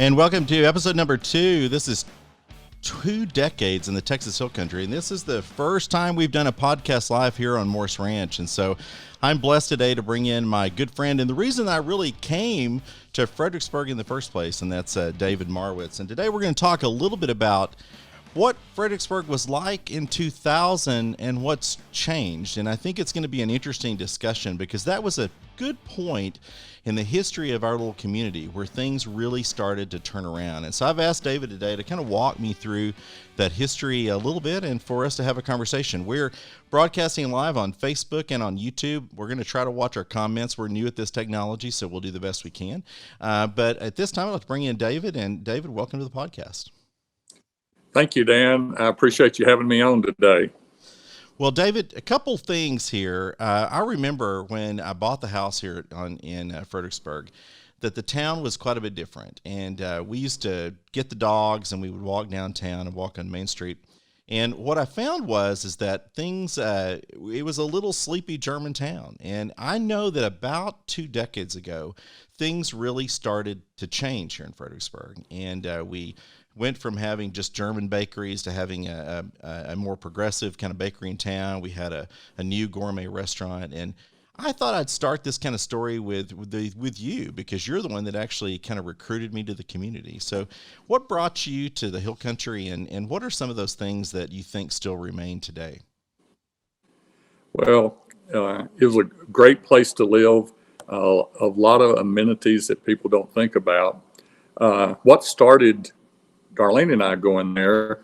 And welcome to episode number 2. This is 2 decades in the Texas Hill Country, and this is the first time we've done a podcast live here on Morse Ranch. And so I'm blessed today to bring in my good friend, and the reason I really came to Fredericksburg in the first place, and that's David Marwitz. And today we're going to talk a little bit about what Fredericksburg was like in 2000 and what's changed. And I think it's going to be an interesting discussion because that was a good point in the history of our little community where things really started to turn around. And so I've asked David today to kind of walk me through that history a little bit and for us to have a conversation. We're broadcasting live on Facebook and on YouTube. We're going to try to watch our comments. We're new at this technology, so we'll do the best we can. But at this time, I'd like to bring in David. And David, welcome to the podcast. Thank you, Dan. I appreciate you having me on today. Well, David, a couple things here. I remember when I bought the house here in Fredericksburg that the town was quite a bit different. And we used to get the dogs and we would walk downtown and walk on Main Street. And what I found is that things, it was a little sleepy German town. And I know that about 2 decades ago, things really started to change here in Fredericksburg. And we went from having just German bakeries to having a more progressive kind of bakery in town. We had a new gourmet restaurant. And I thought I'd start this kind of story with you because you're the one that actually kind of recruited me to the community. So what brought you to the Hill Country, and what are some of those things that you think still remain today? Well, it was a great place to live, a lot of amenities that people don't think about. What started Darlene and I going there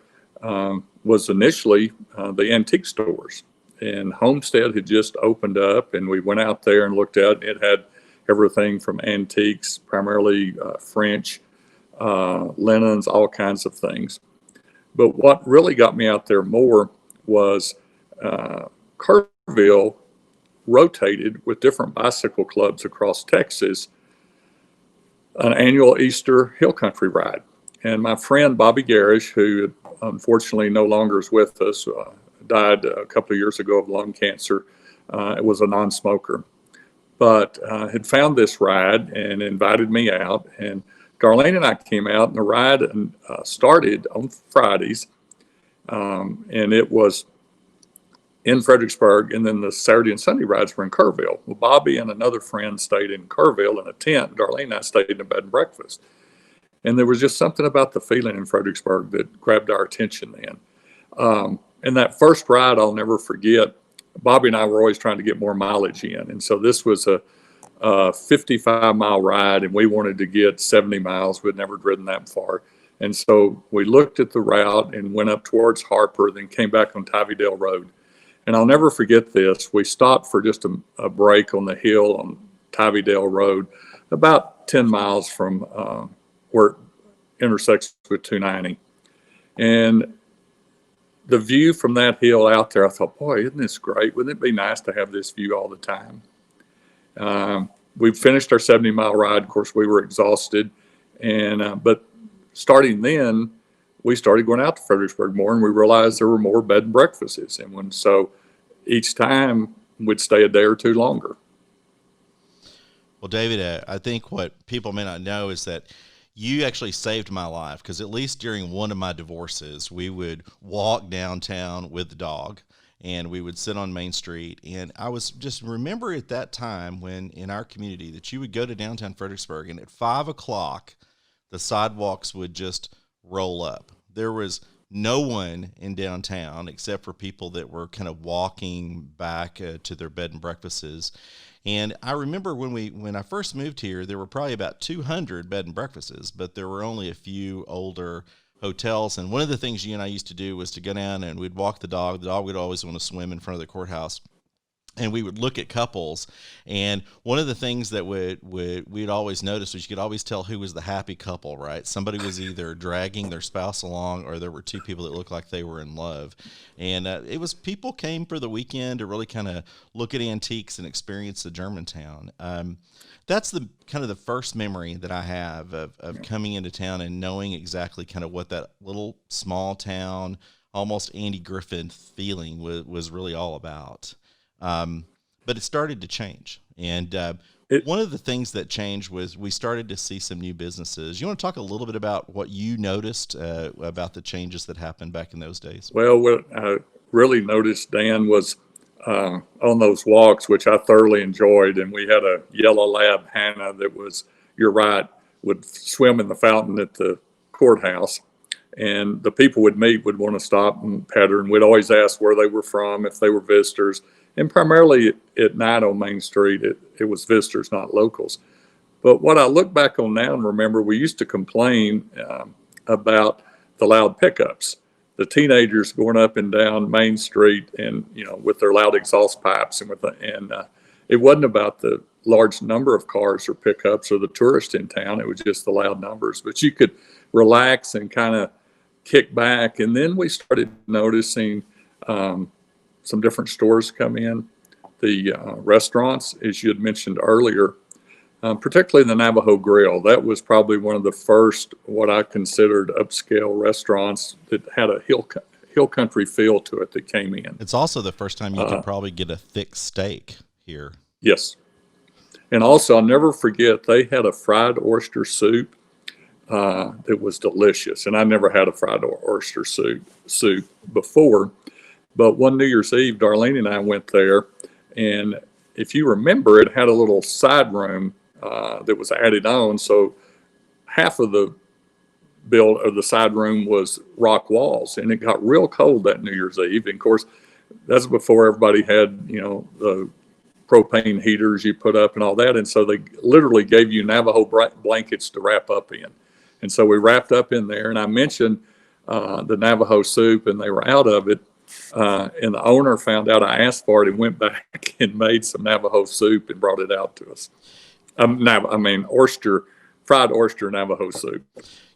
was initially the antique stores. And Homestead had just opened up, and we went out there and looked at it. It had everything from antiques, primarily French, linens, all kinds of things. But what really got me out there more was Kerrville rotated with different bicycle clubs across Texas, an annual Easter Hill Country ride. And my friend Bobby Garish, who unfortunately no longer is with us, died a couple of years ago of lung cancer. It was a non-smoker, but had found this ride and invited me out. And Darlene and I came out, and the ride started on Fridays, and it was in Fredericksburg, and then the Saturday and Sunday rides were in Kerrville. Well, Bobby and another friend stayed in Kerrville in a tent. Darlene and I stayed in a bed and breakfast. And there was just something about the feeling in Fredericksburg that grabbed our attention then. And that first ride, I'll never forget. Bobby and I were always trying to get more mileage in. And so this was a 55-mile ride, and we wanted to get 70 miles. We'd never driven that far. And so we looked at the route and went up towards Harper, then came back on Tivydale Road. And I'll never forget this. We stopped for just a break on the hill on Tivydale Road, about 10 miles from where it intersects with 290. And the view from that hill out there, I thought, boy, isn't this great? Wouldn't it be nice to have this view all the time? We finished our 70-mile ride. Of course, we were exhausted. But starting then, we started going out to Fredericksburg more, and we realized there were more bed and breakfasts. And so each time we'd stay a day or two longer. Well, David, I think what people may not know is that you actually saved my life, because at least during one of my divorces, we would walk downtown with the dog and we would sit on Main Street. And I was just remember at that time when in our community that you would go to downtown Fredericksburg, and at 5 o'clock, the sidewalks would just roll up. There was no one in downtown except for people that were kind of walking back to their bed and breakfasts. And I remember when I first moved here, there were probably about 200 bed and breakfasts, but there were only a few older hotels. And one of the things you and I used to do was to go down and we'd walk the dog. The dog would always want to swim in front of the courthouse. And we would look at couples, and one of the things that we'd always notice was you could always tell who was the happy couple, right? Somebody was either dragging their spouse along, or there were two people that looked like they were in love. And it was people came for the weekend to really kind of look at antiques and experience the Germantown. That's the kind of the first memory that I have of coming into town and knowing exactly kind of what that little small town, almost Andy Griffith feeling was really all about. But it started to change. And It, One of the things that changed was we started to see some new businesses. You want to talk a little bit about what you noticed about the changes that happened back in those days? well, what I really noticed, Dan, was on those walks, which I thoroughly enjoyed, and we had a yellow lab, Hannah, that was, you're right, would swim in the fountain at the courthouse. And the people would meet would want to stop and pet her, and we'd always ask where they were from, if they were visitors. And primarily at night on Main Street, it was visitors, not locals. But what I look back on now and remember, we used to complain about the loud pickups, the teenagers going up and down Main Street, and with their loud exhaust pipes, and it wasn't about the large number of cars or pickups or the tourists in town. It was just the loud numbers. But you could relax and kind of kick back, and then we started noticing some different stores come in, the restaurants, as you had mentioned earlier. Particularly the Navajo Grill. That was probably one of the first, what I considered upscale restaurants that had a hill country feel to it that came in. It's also the first time you could probably get a thick steak here. Yes. And also, I'll never forget, they had a fried oyster soup that was delicious. And I never had a fried oyster soup before. But one New Year's Eve, Darlene and I went there. And if you remember, it had a little side room that was added on. So half of the build of the side room was rock walls, and it got real cold that New Year's Eve. And of course, that's before everybody had, the propane heaters you put up and all that. And so they literally gave you Navajo blankets to wrap up in. And so we wrapped up in there, and I mentioned the Navajo soup, and they were out of it. And the owner found out I asked for it and went back and made some Navajo soup and brought it out to us. Fried oyster Navajo soup.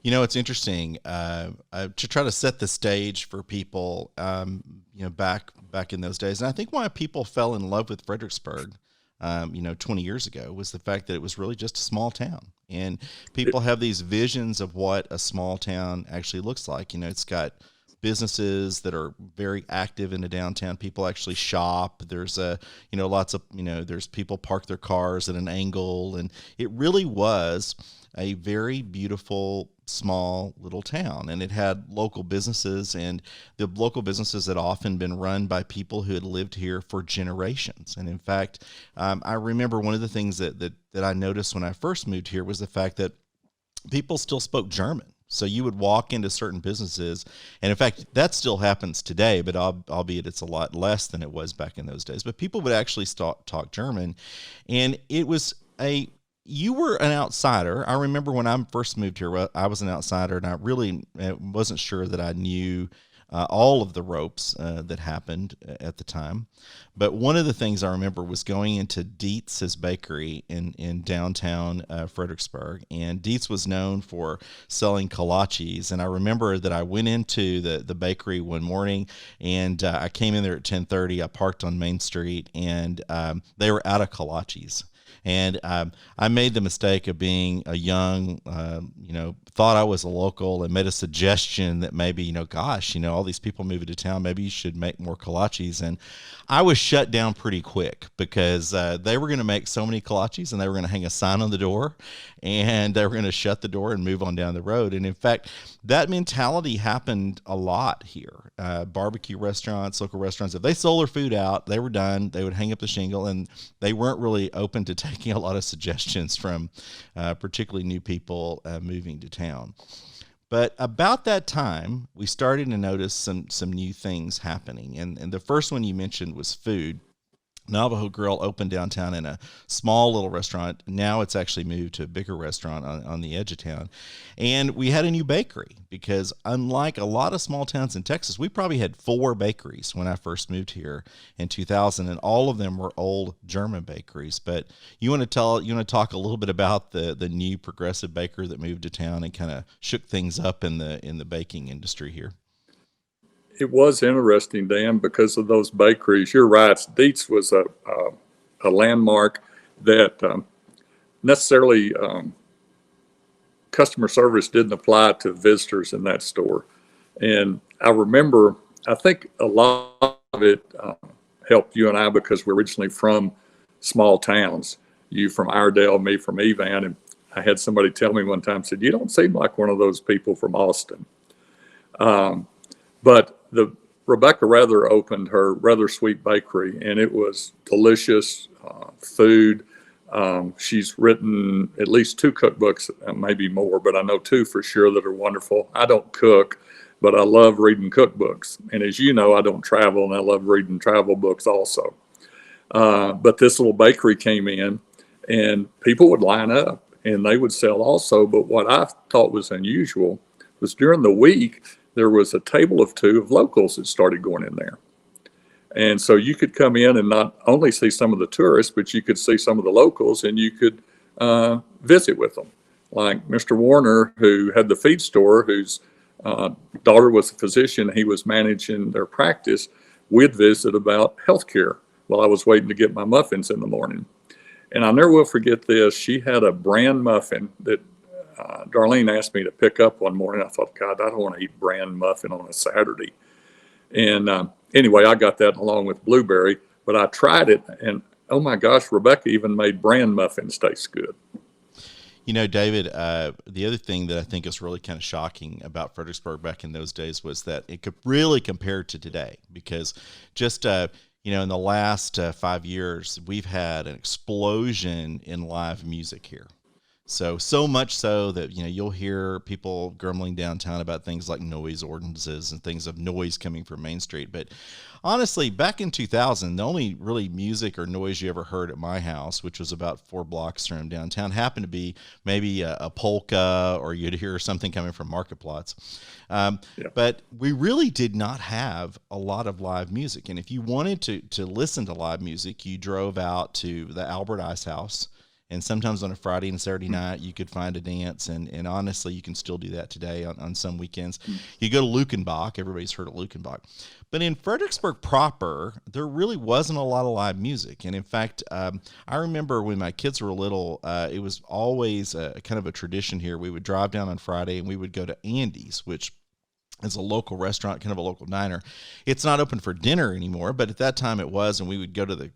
It's interesting to try to set the stage for people, back in those days. And I think why people fell in love with Fredericksburg, 20 years ago, was the fact that it was really just a small town. And people have these visions of what a small town actually looks like. It's got businesses that are very active in the downtown. People actually shop. There's lots of, there's people park their cars at an angle, and it really was a very beautiful, small little town. And it had local businesses, and the local businesses had often been run by people who had lived here for generations. And in fact, I remember one of the things that I noticed when I first moved here was the fact that people still spoke German. So you would walk into certain businesses, and in fact, that still happens today, but albeit it's a lot less than it was back in those days. But people would actually talk German, and it was you were an outsider. I remember when I first moved here, I was an outsider, and I really wasn't sure that I knew all of the ropes that happened at the time. But one of the things I remember was going into Dietz's bakery in downtown Fredericksburg. And Dietz was known for selling kolaches. And I remember that I went into the bakery one morning, and I came in there at 10:30. I parked on Main Street, and they were out of kolaches. And I made the mistake of being a young, thought I was a local, and made a suggestion that maybe, all these people moving to town, maybe you should make more kolaches. And I was shut down pretty quick because they were going to make so many kolaches, and they were going to hang a sign on the door, and they were going to shut the door and move on down the road. And in fact, that mentality happened a lot here. Barbecue restaurants, local restaurants, if they sold their food out, they were done. They would hang up the shingle, and they weren't really open to taking a lot of suggestions from particularly new people moving to town. But about that time, we started to notice some new things happening. And the first one you mentioned was food. Navajo Grill opened downtown in a small little restaurant. Now it's actually moved to a bigger restaurant on the edge of town. And we had a new bakery because unlike a lot of small towns in Texas, we probably had 4 bakeries when I first moved here in 2000, and all of them were old German bakeries. But you want to talk a little bit about the new progressive baker that moved to town and kind of shook things up in the baking industry here? It was interesting, Dan, because of those bakeries. You're right. Dietz was a landmark that necessarily customer service didn't apply to visitors in that store. And I remember, I think a lot of it helped you and I because we're originally from small towns. you from Iredell, me from Evan. And I had somebody tell me one time, said, "You don't seem like one of those people from Austin." But Rebecca Rather opened her Rather Sweet Bakery, and it was delicious food. She's written at least 2 cookbooks, maybe more, but I know 2 for sure that are wonderful. I don't cook, but I love reading cookbooks. And as you know, I don't travel, and I love reading travel books also. But this little bakery came in, and people would line up, and they would sell also. But what I thought was unusual was during the week, there was a table of 2 of locals that started going in there. And so you could come in and not only see some of the tourists, but you could see some of the locals, and you could visit with them. Like Mr. Warner, who had the feed store, whose daughter was a physician, he was managing their practice. We'd visit about healthcare while I was waiting to get my muffins in the morning. And I never will forget this. She had a bran muffin that Darlene asked me to pick up one morning. I thought, God, I don't want to eat bran muffin on a Saturday. And anyway, I got that along with blueberry, but I tried it, and oh my gosh, Rebecca even made bran muffins taste good. You know, David, the other thing that I think is really kind of shocking about Fredericksburg back in those days was that it could really compare to today, because just in the last 5 years, we've had an explosion in live music here. So much so that, you'll hear people grumbling downtown about things like noise ordinances and things of noise coming from Main Street. But honestly, back in 2000, the only really music or noise you ever heard at my house, which was about 4 blocks from downtown, happened to be maybe a polka, or you'd hear something coming from Marketplatz. But we really did not have a lot of live music. And if you wanted to listen to live music, you drove out to the Albert Ice House. And sometimes on a Friday and Saturday night, you could find a dance. And honestly, you can still do that today on some weekends. You go to Lukenbach. Everybody's heard of Lukenbach. But in Fredericksburg proper, there really wasn't a lot of live music. And in fact, I remember when my kids were little, it was always kind of a tradition here. We would drive down on Friday and we would go to Andy's, which is a local restaurant, kind of a local diner. It's not open for dinner anymore, but at that time it was, and we would go to they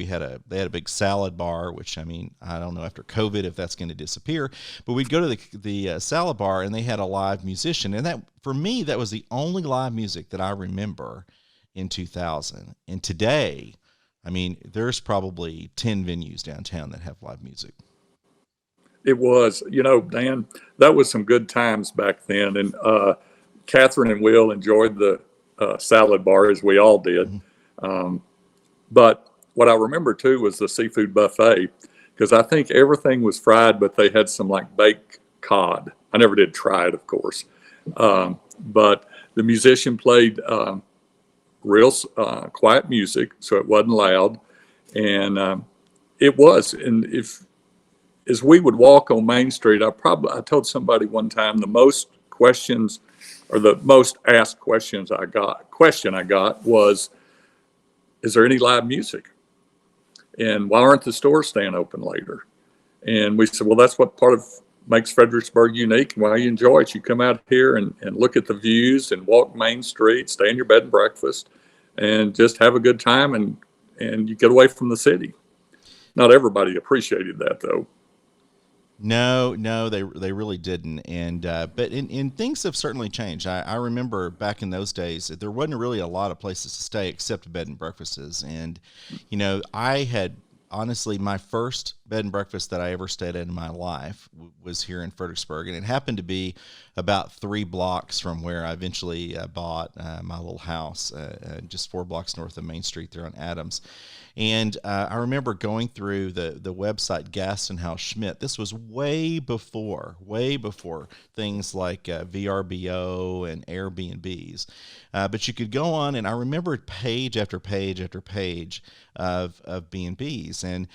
had a big salad bar, which, I don't know after COVID if that's going to disappear, but we'd go to the salad bar, and they had a live musician, and that, for me, that was the only live music that I remember in 2000. And today, there's probably 10 venues downtown that have live music. It was, Dan, that was some good times back then, and Catherine and Will enjoyed the salad bar, as we all did. But what I remember too was the seafood buffet, because I think everything was fried, but they had some like baked cod. I never did try it, of course. But the musician played real quiet music, so it wasn't loud. And it was, and as we would walk on Main Street, I told somebody one time the most questions, or the most asked question I got was, is there any live music? And why aren't the stores staying open later? And we said, well, that's what part of makes Fredericksburg unique and why you enjoy it. You come out here and look at the views and walk Main Street, stay in your bed and breakfast, and just have a good time, and you get away from the city. Not everybody appreciated that, though. No, they really didn't, and but things have certainly changed. I remember back in those days, there wasn't really a lot of places to stay except bed and breakfasts, and I had, honestly, my first bed and breakfast that I ever stayed in my life was here in Fredericksburg, and it happened to be about 3 blocks from where I eventually bought my little house, just 4 blocks north of Main Street there on Adams. And I remember going through the website Gaston House Schmidt. This was way before things like VRBO and Airbnbs. But you could go on, and I remember page after page after page of B&Bs. And,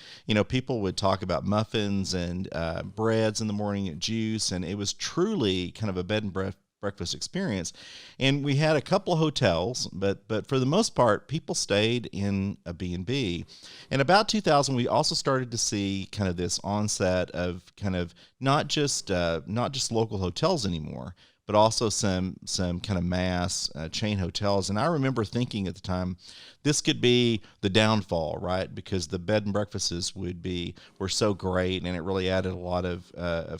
people would talk about muffins and breads in the morning and juice. And it was truly kind of a bed and breakfast experience. And we had a couple of hotels, but for the most part, people stayed in a B&B. And about 2000, we also started to see kind of this onset of kind of not just local hotels anymore, but also some kind of mass chain hotels. And I remember thinking at the time, this could be the downfall, right? Because the bed and breakfasts were so great, and it really added a lot of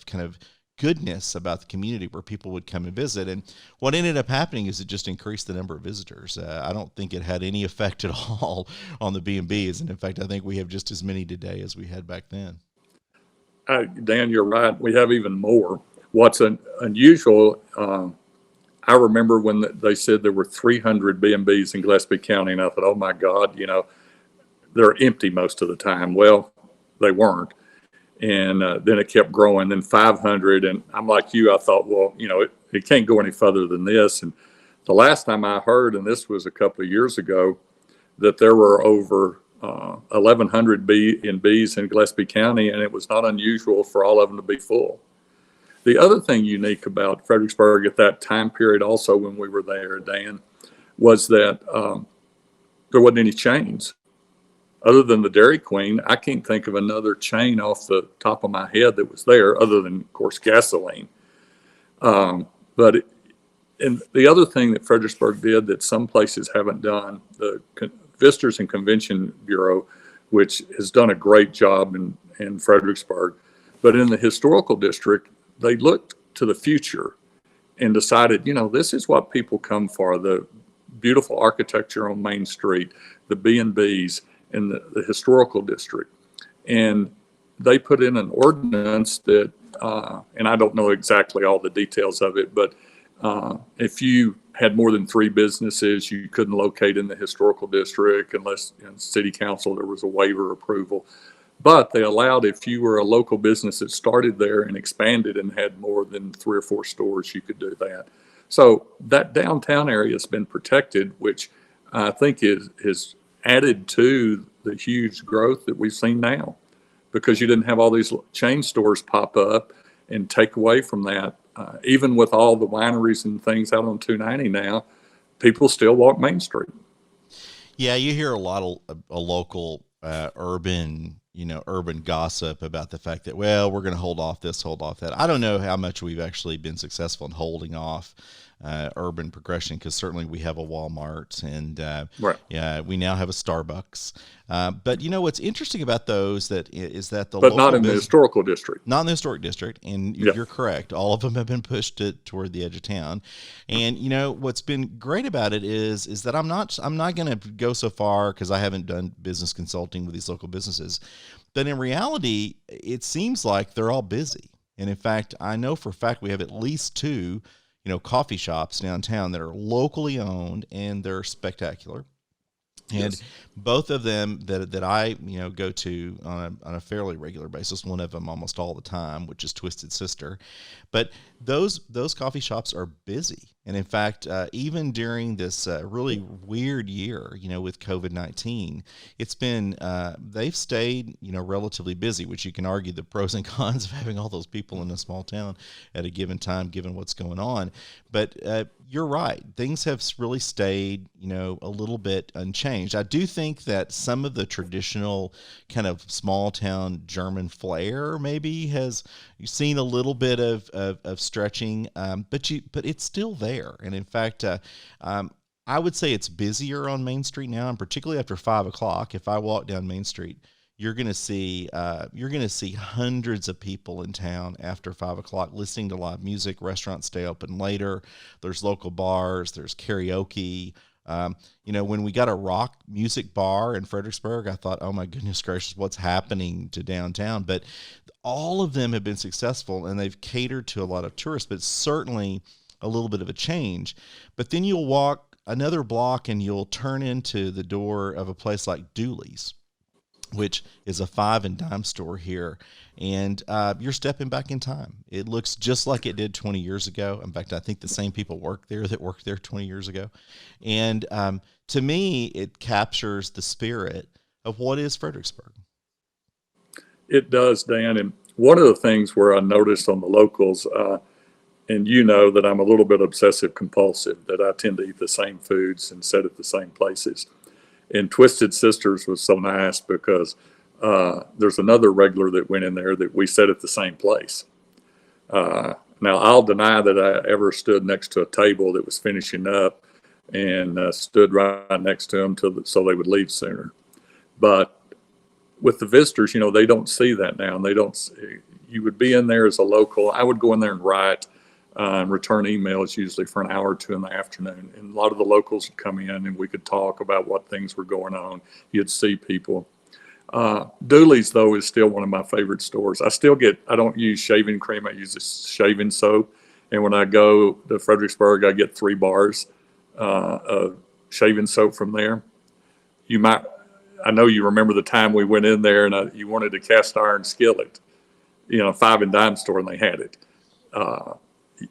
kind of goodness about the community where people would come and visit. And what ended up happening is it just increased the number of visitors. I don't think it had any effect at all on the B&Bs. And in fact, I think we have just as many today as we had back then. Dan, you're right. We have even more. What's unusual, I remember when they said there were 300 B&Bs in Gillespie County, and I thought, oh my God, they're empty most of the time. Well, they weren't. And then it kept growing, then 500. And I'm like you, I thought, well, it can't go any further than this. And the last time I heard, and this was a couple of years ago, that there were over 1,100 B&Bs in Gillespie County, and it was not unusual for all of them to be full. The other thing unique about Fredericksburg at that time period, also when we were there, Dan, was that there wasn't any chains. Other than the Dairy Queen, I can't think of another chain off the top of my head that was there, other than, of course, gasoline. And the other thing that Fredericksburg did that some places haven't done, the Visitors and Convention Bureau, which has done a great job in Fredericksburg, but in the historical district, they looked to the future and decided, this is what people come for, the beautiful architecture on Main Street, the B&Bs, in the historical district. And they put in an ordinance that, and I don't know exactly all the details of it, but if you had more than 3 businesses, you couldn't locate in the historical district unless in city council there was a waiver approval. But they allowed, if you were a local business that started there and expanded and had more than 3 or 4 stores, you could do that. So that downtown area has been protected, which I think is added to the huge growth that we've seen now, because you didn't have all these chain stores pop up and take away from that. Even with all the wineries and things out on 290 now, people still walk Main Street. Yeah, you hear a lot of a local urban gossip about the fact that, well, we're going to hold off this, hold off that. I don't know how much we've actually been successful in holding off urban progression, because certainly we have a Walmart and right. Yeah, we now have a Starbucks. But what's interesting about those is that but not in the historical district. Not in the historic district, and you're correct. All of them have been pushed toward the edge of town. And what's been great about it is that I'm not going to go so far, because I haven't done business consulting with these local businesses. But in reality, it seems like they're all busy. And in fact, I know for a fact we have at least 2 coffee shops downtown that are locally owned, and they're spectacular. And yes, both of them that I go to on a fairly regular basis. One of them almost all the time, which is Twisted Sister. But those coffee shops are busy, and in fact, even during this really weird year, with COVID-19, it's been they've stayed relatively busy, which you can argue the pros and cons of having all those people in a small town at a given time, given what's going on. But you're right. Things have really stayed, a little bit unchanged. I do think that some of the traditional kind of small town German flair maybe has seen a little bit of stretching, but it's still there. And in fact, I would say it's busier on Main Street now, and particularly after 5 o'clock. If I walk down Main Street, you're going to see hundreds of people in town after 5 o'clock listening to live music. Restaurants stay open later. There's local bars. There's karaoke. When we got a rock music bar in Fredericksburg, I thought, oh my goodness gracious, what's happening to downtown? But all of them have been successful, and they've catered to a lot of tourists, but certainly a little bit of a change. But then you'll walk another block and you'll turn into the door of a place like Doyles, which is a 5 and dime store here. And you're stepping back in time. It looks just like it did 20 years ago. In fact, I think the same people work there that worked there 20 years ago. And to me, it captures the spirit of what is Fredericksburg. It does, Dan. And one of the things where I noticed on the locals, and that I'm a little bit obsessive compulsive, that I tend to eat the same foods and sit at the same places. And Twisted Sisters was so nice because there's another regular that went in there that we sat at the same place. Now, I'll deny that I ever stood next to a table that was finishing up and stood right next to them so they would leave sooner. But with the visitors, they don't see that now. And they don't see, you would be in there as a local. I would go in there and write and return emails usually for an hour or two in the afternoon. And a lot of the locals would come in and we could talk about what things were going on. You'd see people. Dooley's, though, is still one of my favorite stores. I don't use shaving cream. I use shaving soap. And when I go to Fredericksburg, I get 3 bars of shaving soap from there. I know you remember the time we went in there and you wanted a cast iron skillet, 5 and dime store, and they had it.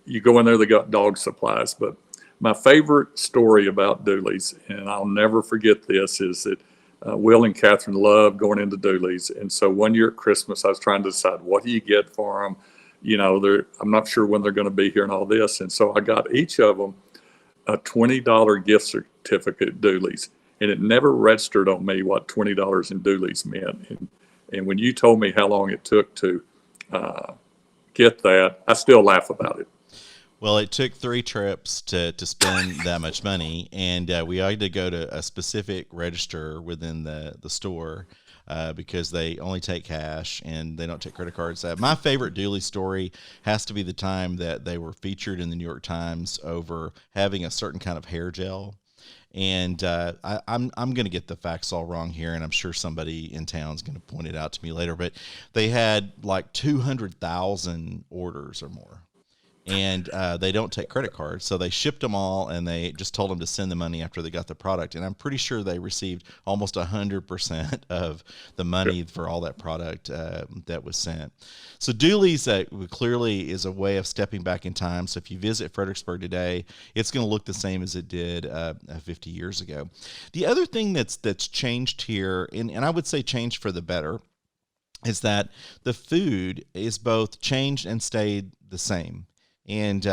You go in there, they got dog supplies. But my favorite story about Dooley's, and I'll never forget this, is that Will and Catherine love going into Dooley's. And so one year at Christmas, I was trying to decide, what do you get for them? I'm not sure when they're going to be here and all this. And so I got each of them a $20 gift certificate at Dooley's. And it never registered on me what $20 in Dooley's meant. And when you told me how long it took to get that, I still laugh about it. Well, it took 3 trips to spend that much money, and we had to go to a specific register within the store because they only take cash and they don't take credit cards. My favorite Dooley story has to be the time that they were featured in the New York Times over having a certain kind of hair gel. And I'm going to get the facts all wrong here, and I'm sure somebody in town is going to point it out to me later. But they had like 200,000 orders or more. And they don't take credit cards, so they shipped them all, and they just told them to send the money after they got the product. And I'm pretty sure they received almost 100% of the money for all that product that was sent. So Dooley's clearly is a way of stepping back in time. So if you visit Fredericksburg today, it's going to look the same as it did 50 years ago. The other thing that's changed here, and I would say changed for the better, is that the food is both changed and stayed the same. And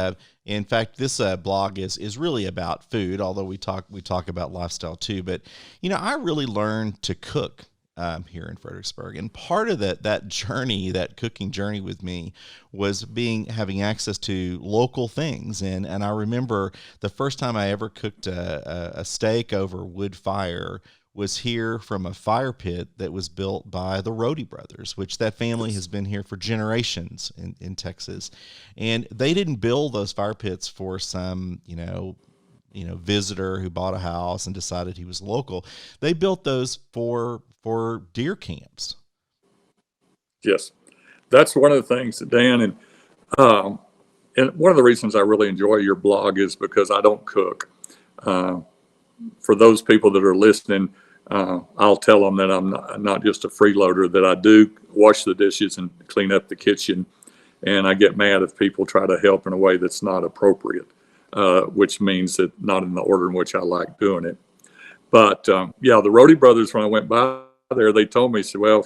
in fact, this blog is really about food, although we talk about lifestyle too. But I really learned to cook here in Fredericksburg, and part of that journey, that cooking journey with me, was having access to local things. And I remember the first time I ever cooked a steak over wood fire was here from a fire pit that was built by the Rohde brothers, which that family has been here for generations in Texas. And they didn't build those fire pits for some, visitor who bought a house and decided he was local. They built those for deer camps. Yes. That's one of the things that Dan, and one of the reasons I really enjoy your blog is because I don't cook. For those people that are listening, I'll tell them that I'm not just a freeloader, that I do wash the dishes and clean up the kitchen. And I get mad if people try to help in a way that's not appropriate, which means that not in the order in which I like doing it. But the Rohde brothers, when I went by there, they told me, said, well,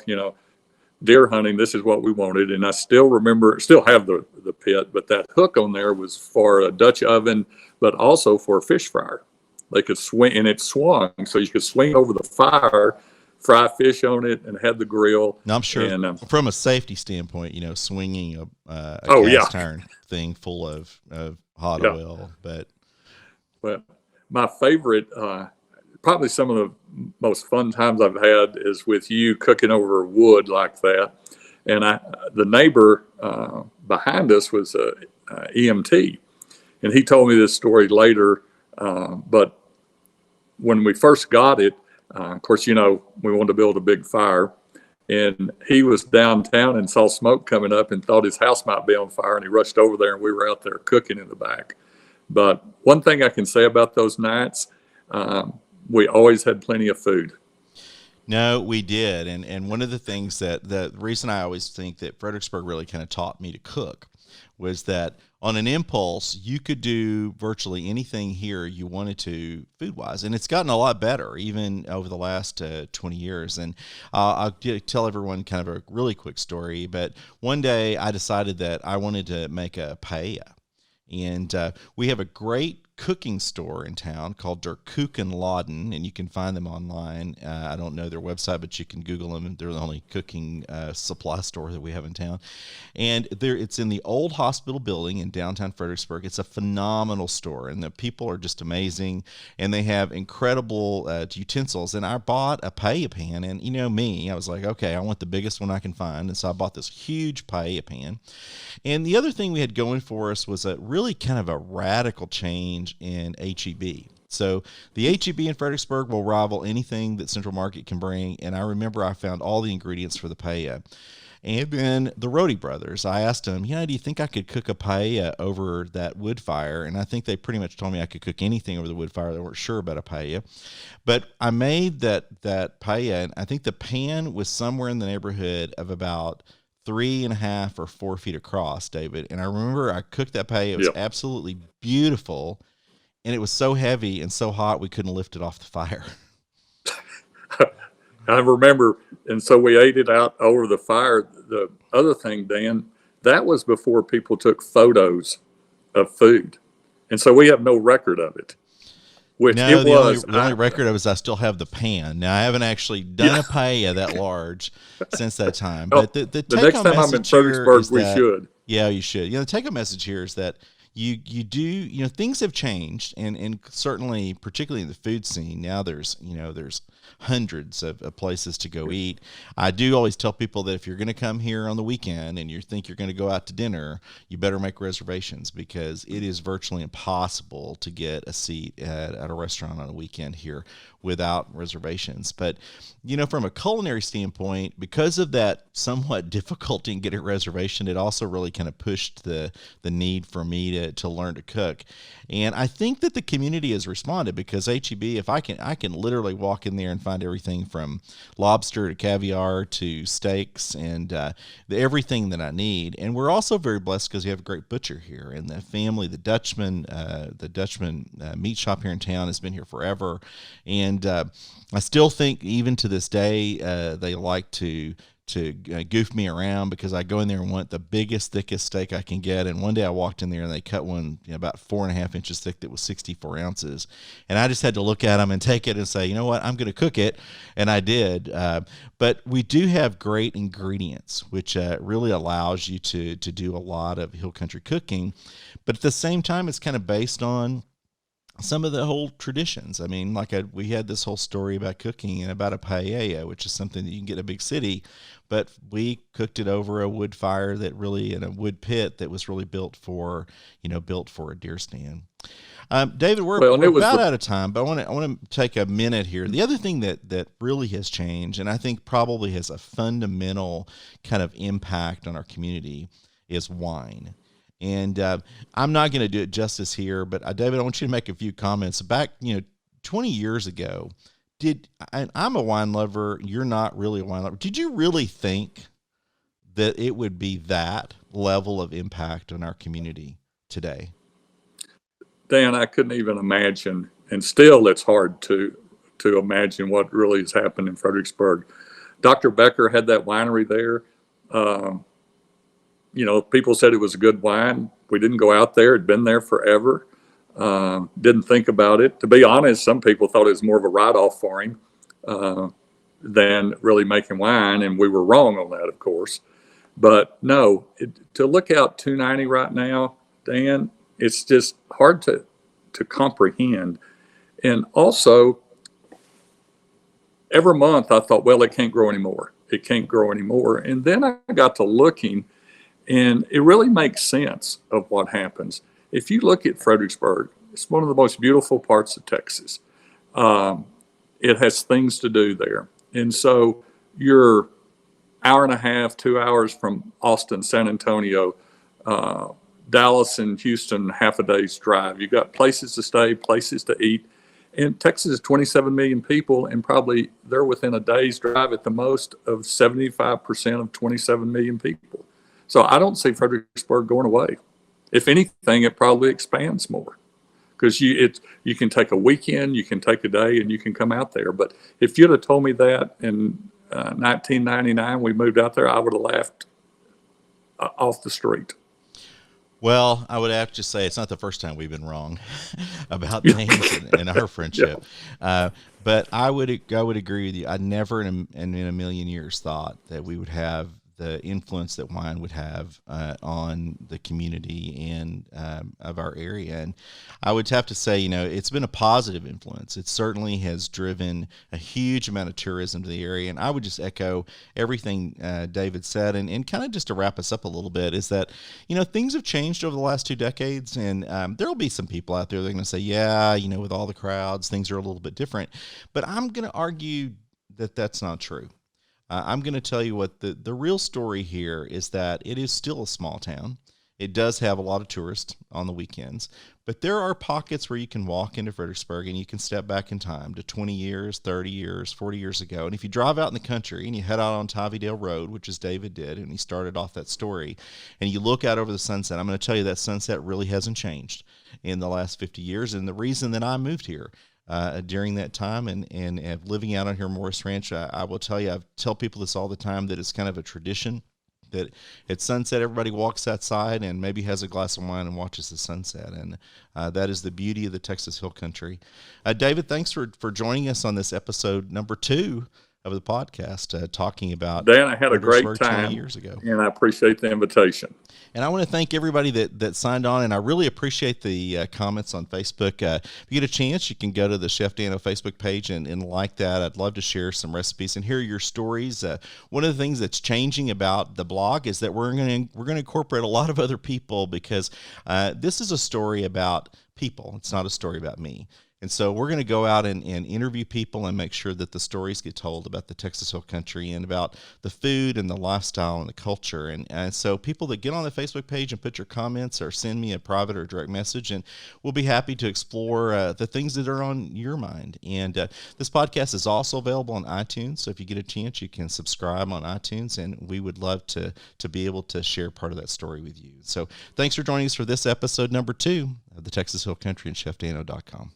deer hunting, this is what we wanted. And I still have the pit, but that hook on there was for a Dutch oven, but also for a fish fryer. They could swing, and it swung, so you could swing over the fire, fry fish on it, and had the grill. Now, I'm sure from a safety standpoint, swinging a cast iron thing full of hot oil. But my favorite, probably some of the most fun times I've had is with you cooking over wood like that. And the neighbor behind us was a EMT, and he told me this story later. But when we first got it, of course, we wanted to build a big fire, and he was downtown and saw smoke coming up and thought his house might be on fire, and he rushed over there, and we were out there cooking in the back. But one thing I can say about those nights, we always had plenty of food. No, we did. And one of the things the reason I always think that Fredericksburg really kind of taught me to cook was that on an impulse, you could do virtually anything here you wanted to food-wise. And it's gotten a lot better, even over the last 20 years. And I'll tell everyone kind of a really quick story. But one day I decided that I wanted to make a paella. And we have a great cooking store in town called Der Kuchenladen, and you can find them online. I don't know their website, but you can Google them. They're the only cooking supply store that we have in town. And it's in the old hospital building in downtown Fredericksburg. It's a phenomenal store, and the people are just amazing, and they have incredible utensils. And I bought a paella pan, and you know me, I was like, okay, I want the biggest one I can find, and so I bought this huge paella pan. And the other thing we had going for us was a really kind of a radical change in HEB. So the HEB in Fredericksburg will rival anything that Central Market can bring. And I remember I found all the ingredients for the paella. And then the Rohde brothers, I asked them, do you think I could cook a paella over that wood fire? And I think they pretty much told me I could cook anything over the wood fire. They weren't sure about a paella. But I made that paella, and I think the pan was somewhere in the neighborhood of about 3.5 or 4 feet across, David. And I remember I cooked that paella. It was absolutely beautiful. And it was so heavy and so hot we couldn't lift it off the fire. I remember, and so we ate it out over the fire. The other thing, Dan, that was before people took photos of food. And so we have no record of it. Which no, it was. The only record of is I still have the pan. Now, I haven't actually done a paella that large since that time. But the next time I'm in Fredericksburg, we should. Yeah, you should. The take-home message here is that you do, things have changed, and certainly, particularly in the food scene, now there's hundreds of places to go eat. I do always tell people that if you're going to come here on the weekend and you think you're going to go out to dinner, you better make reservations, because it is virtually impossible to get a seat at a restaurant on a weekend here without reservations. But, from a culinary standpoint, because of that somewhat difficulty in getting a reservation, it also really kind of pushed the need for me to learn to cook. And I think that the community has responded, because HEB, if I can literally walk in there and find everything from lobster to caviar to steaks and everything that I need. And we're also very blessed because we have a great butcher here, and the family, the Dutchman meat shop here in town has been here forever. And I still think even to this day they like to goof me around, because I go in there and want the biggest, thickest steak I can get. And one day I walked in there and they cut one about 4.5 inches thick that was 64 ounces. And I just had to look at them and take it and say, you know what, I'm going to cook it. And I did. But we do have great ingredients, which really allows you to do a lot of hill country cooking. But at the same time, it's kind of based on some of the whole traditions. I mean, we had this whole story about cooking and about a paella, which is something that you can get in a big city, but we cooked it over a wood fire in a wood pit that was really built for a deer stand. David, we're about out of time, but I want to take a minute here. The other thing that really has changed, and I think probably has a fundamental kind of impact on our community, is wine. And I'm not going to do it justice here, but David, I want you to make a few comments. Back, 20 years ago, I'm a wine lover. You're not really a wine lover. Did you really think that it would be that level of impact on our community today? Dan, I couldn't even imagine, and still it's hard to imagine what really has happened in Fredericksburg. Dr. Becker had that winery there. People said it was a good wine. We didn't go out there. It'd been there forever. Didn't think about it. To be honest, some people thought it was more of a write-off for him than really making wine, and we were wrong on that, of course. But no, to look out 290 right now, Dan, it's just hard to comprehend. And also, every month I thought, well, it can't grow anymore. It can't grow anymore. And then I got to looking, and it really makes sense of what happens. If you look at Fredericksburg, it's one of the most beautiful parts of Texas. It has things to do there. And so you're hour and a half, 2 hours from Austin, San Antonio, Dallas and Houston, half a day's drive. You've got places to stay, places to eat. And Texas is 27 million people, and probably they're within a day's drive at the most of 75% of 27 million people. So I don't see Fredericksburg going away. If anything, it probably expands more, because you can take a weekend, you can take a day, and you can come out there. But if you'd have told me that in 1999, we moved out there, I would have laughed off the street. Well, I would have to say it's not the first time we've been wrong about things in our Yeah. friendship. But I would agree with you. I never in a million years thought that we would have the influence that wine would have on the community and of our area. And I would have to say, it's been a positive influence. It certainly has driven a huge amount of tourism to the area. And I would just echo everything David said. And kind of just to wrap us up a little bit is that, things have changed over the last 2 decades. And there will be some people out there that are going to say, yeah, with all the crowds, things are a little bit different. But I'm going to argue that that's not true. I'm going to tell you what the real story here is, that it is still a small town. It does have a lot of tourists on the weekends, but there are pockets where you can walk into Fredericksburg and you can step back in time to 20 years, 30 years, 40 years ago. And if you drive out in the country and you head out on Tivydale Road, which is David did, and he started off that story, and you look out over the sunset, I'm going to tell you that sunset really hasn't changed in the last 50 years. And the reason that I moved here during that time and living out on here Morris Ranch, I will tell you, I tell people this all the time, that it's kind of a tradition that at sunset everybody walks outside and maybe has a glass of wine and watches the sunset. And that is the beauty of the Texas Hill Country. David, thanks for joining us on this episode number 2 of the podcast, talking about Dan, I had a great Fredericksburg time 20 years ago. and I appreciate the invitation. And I want to thank everybody that signed on, and I really appreciate the comments on Facebook. If you get a chance, you can go to the Chef Dano Facebook page and like that. I'd love to share some recipes and hear your stories. One of the things that's changing about the blog is that we're going to incorporate a lot of other people, because this is a story about people. It's not a story about me. And so we're going to go out and interview people and make sure that the stories get told about the Texas Hill Country and about the food and the lifestyle and the culture. And so people that get on the Facebook page and put your comments or send me a private or direct message, and we'll be happy to explore the things that are on your mind. And this podcast is also available on iTunes. So if you get a chance, you can subscribe on iTunes, and we would love to be able to share part of that story with you. So thanks for joining us for this episode number 2 of the Texas Hill Country and ChefDano.com.